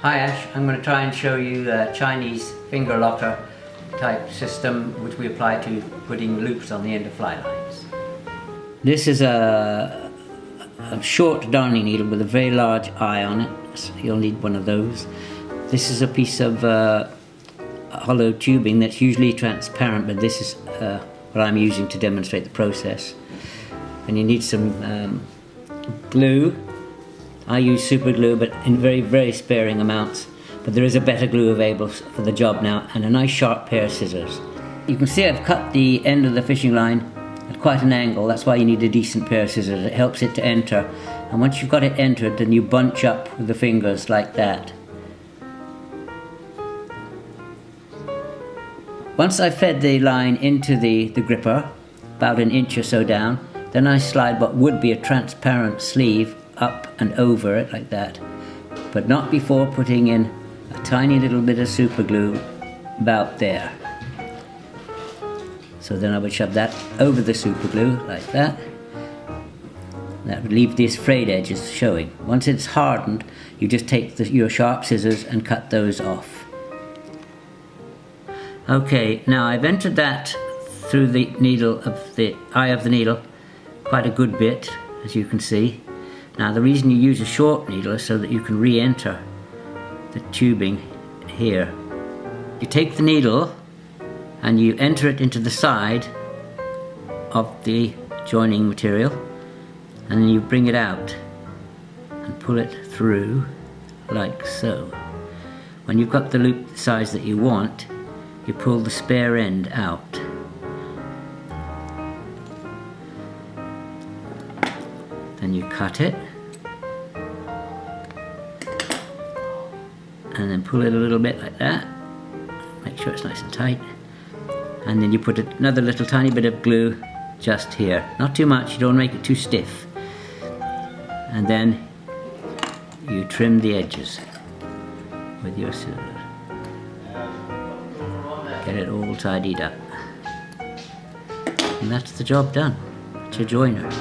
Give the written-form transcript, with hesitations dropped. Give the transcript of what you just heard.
Hi Ash, I'm going to try and show you a Chinese finger locker type system which we apply to putting loops on the end of fly lines. This is a short darning needle with a very large eye on it, so you'll need one of those. This is a piece of hollow tubing that's usually transparent, but this is what I'm using to demonstrate the process. And you need some glue. I use super glue, but in very, very sparing amounts. But there is a better glue available for the job now, and a nice sharp pair of scissors. You can see I've cut the end of the fishing line at quite an angle. That's why you need a decent pair of scissors. It helps it to enter. And once you've got it entered, then you bunch up with the fingers like that. Once I've fed the line into the gripper, about an inch or so down, then I slide what would be a transparent sleeve up and over it like that, but not before putting in a tiny little bit of super glue about there. So then I would shove that over the super glue like that. That would leave these frayed edges showing. Once it's hardened, you just take your sharp scissors and cut those off. Okay, now I've entered that through the needle of the eye of the needle quite a good bit, as you can see. Now the reason you use a short needle is so that you can re-enter the tubing here. You take the needle and you enter it into the side of the joining material, and then you bring it out and pull it through like so. When you've got the loop size that you want, you pull the spare end out. Then you cut it and then pull it a little bit like that. Make sure it's nice and tight. And then you put another little tiny bit of glue just here. Not too much, you don't make it too stiff. And then you trim the edges with your scissors. Get it all tidied up. And that's the job done. It's a joiner.